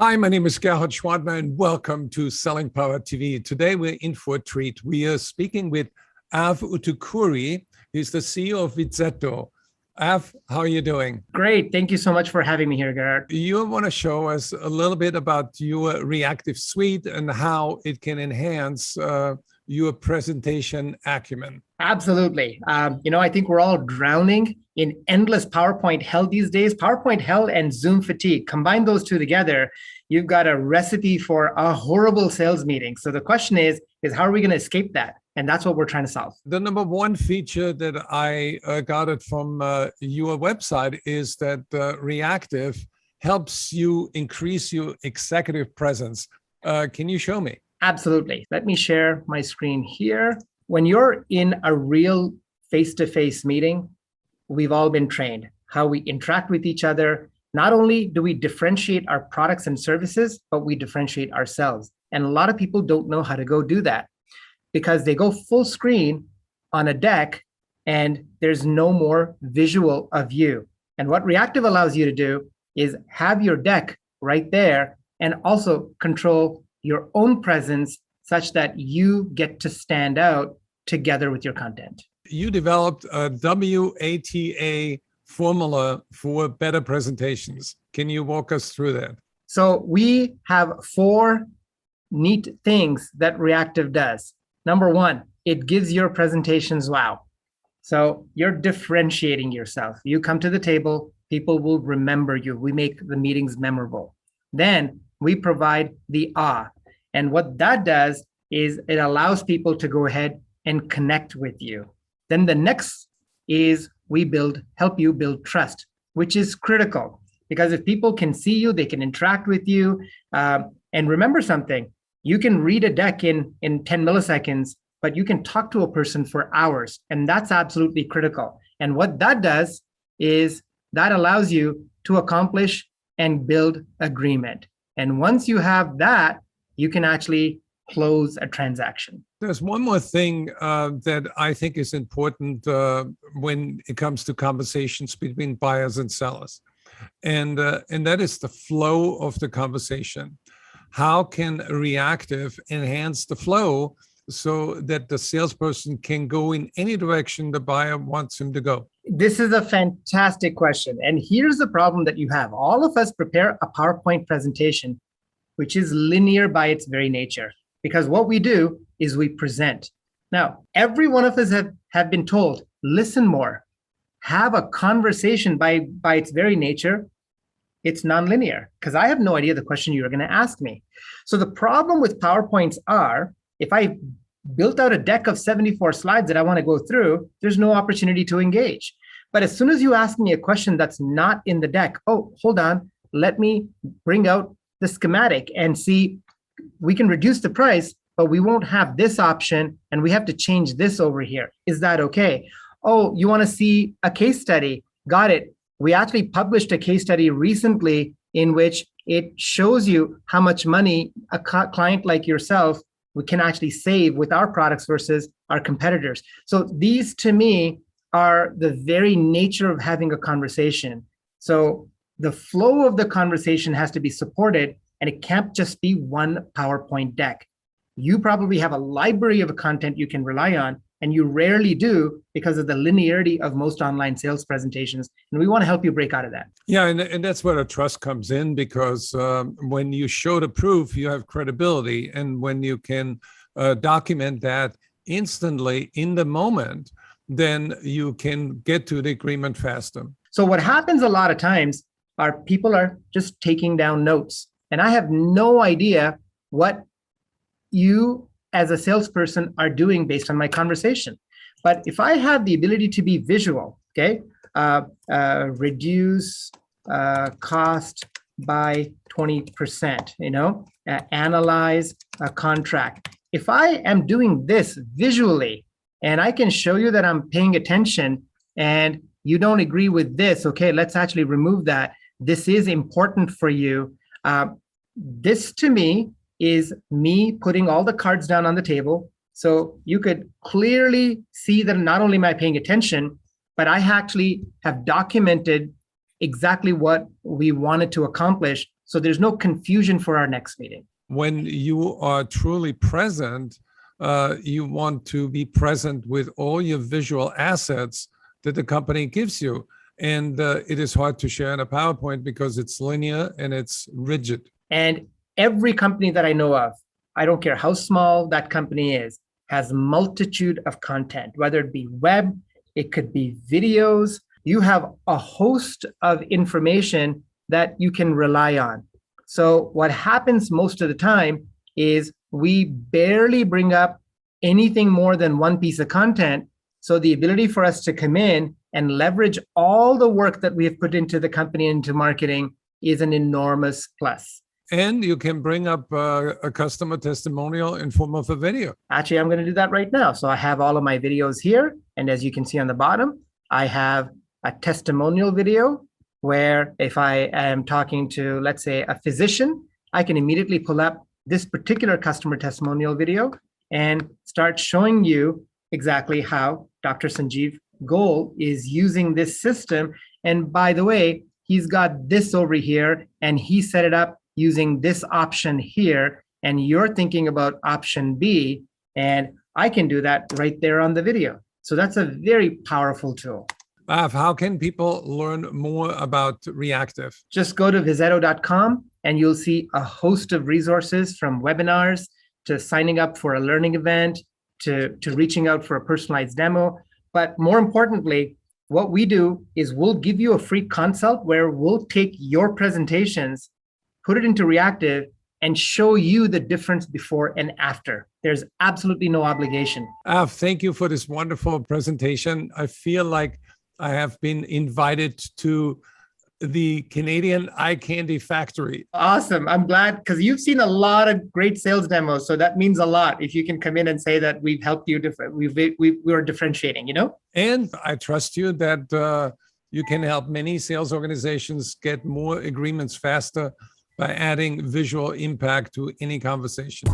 Hi, my name is Gerhard Schwadmer, and welcome to Selling Power TV. Today, we're in for a treat. We are speaking with Av Utukuri. He's the CEO of Vizetto. Av, how are you doing? Great. Thank you so much for having me here, Gerhard. You want to show us a little bit about your reactive suite and how it can enhance your presentation acumen. Absolutely. I think we're all drowning in endless PowerPoint hell these days. PowerPoint hell and Zoom fatigue. Combine those two together, you've got a recipe for a horrible sales meeting. So the question is how are we going to escape that? And that's what we're trying to solve. The number one feature that I got it from your website is that reactive helps you increase your executive presence. Can you show me? Absolutely. Let me share my screen here. When you're in a real face-to-face meeting, we've all been trained how we interact with each other. Not only do we differentiate our products and services, but we differentiate ourselves. And a lot of people don't know how to go do that because they go full screen on a deck and there's no more visual of you. And what reactive allows you to do is have your deck right there and also control your own presence such that you get to stand out together with your content. You developed a WATA formula for better presentations. Can you walk us through that? So we have 4 neat things that reactive does. Number 1, it gives your presentations wow. So you're differentiating yourself. You come to the table, people will remember you. We make the meetings memorable. Then we provide the ah. And what that does is it allows people to go ahead and connect with you. Then the next is we help you build trust, which is critical because if people can see you, they can interact with you. And remember something, you can read a deck in 10 milliseconds, but you can talk to a person for hours. And that's absolutely critical. And what that does is that allows you to accomplish and build agreement. And once you have that, you can actually close a transaction. There's one more thing that I think is important when it comes to conversations between buyers and sellers. And that is the flow of the conversation. How can reactive enhance the flow so that the salesperson can go in any direction the buyer wants him to go? This is a fantastic question. And here's the problem that you have. All of us prepare a PowerPoint presentation, which is linear by its very nature. Because what we do is we present. Now, every one of us have been told, listen more, have a conversation by its very nature. It's nonlinear because I have no idea the question you're going to ask me. So the problem with PowerPoints are, if I built out a deck of 74 slides that I want to go through, there's no opportunity to engage. But as soon as you ask me a question that's not in the deck, oh, hold on, let me bring out the schematic and see, we can reduce the price, but we won't have this option and we have to change this over here. Is that okay? Oh, you want to see a case study? Got it. We actually published a case study recently in which it shows you how much money a client like yourself we can actually save with our products versus our competitors. So these to me are the very nature of having a conversation. So the flow of the conversation has to be supported, and it can't just be one PowerPoint deck. You probably have a library of content you can rely on, and you rarely do because of the linearity of most online sales presentations. And we want to help you break out of that. Yeah, and that's where the trust comes in, because when you show the proof, you have credibility. And when you can document that instantly in the moment, then you can get to the agreement faster. So what happens a lot of times are people are just taking down notes. And I have no idea what you as a salesperson are doing based on my conversation. But if I have the ability to be visual, okay, reduce cost by 20%, analyze a contract. If I am doing this visually and I can show you that I'm paying attention and you don't agree with this, okay, let's actually remove that. This is important for you. This to me is me putting all the cards down on the table. So you could clearly see that not only am I paying attention, but I actually have documented exactly what we wanted to accomplish So there's no confusion for our next meeting. When you are truly present, you want to be present with all your visual assets that the company gives you. And it is hard to share in a PowerPoint because it's linear and it's rigid. And every company that I know of, I don't care how small that company is, has a multitude of content, whether it be web, it could be videos. You have a host of information that you can rely on. So what happens most of the time is we barely bring up anything more than one piece of content. So the ability for us to come in and leverage all the work that we have put into the company, into marketing, is an enormous plus. And you can bring up a customer testimonial in form of a video. Actually, I'm going to do that right now. So I have all of my videos here. And as you can see on the bottom, I have a testimonial video where if I am talking to, let's say, a physician, I can immediately pull up this particular customer testimonial video and start showing you exactly how Dr. Sanjeev Goel is using this system. And by the way, he's got this over here and he set it up using this option here. And you're thinking about option B, and I can do that right there on the video. So that's a very powerful tool. How can people learn more about Reactive? Just go to vizetto.com and you'll see a host of resources, from webinars to signing up for a learning event to reaching out for a personalized demo. But more importantly, what we do is we'll give you a free consult where we'll take your presentations, put it into Reactive, and show you the difference before and after. There's absolutely no obligation. Thank you for this wonderful presentation. I feel like I have been invited to the Canadian Eye Candy Factory. Awesome. I'm glad, because you've seen a lot of great sales demos. So that means a lot if you can come in and say that we've helped you, we're differentiating, you know? And I trust you that you can help many sales organizations get more agreements faster by adding visual impact to any conversation.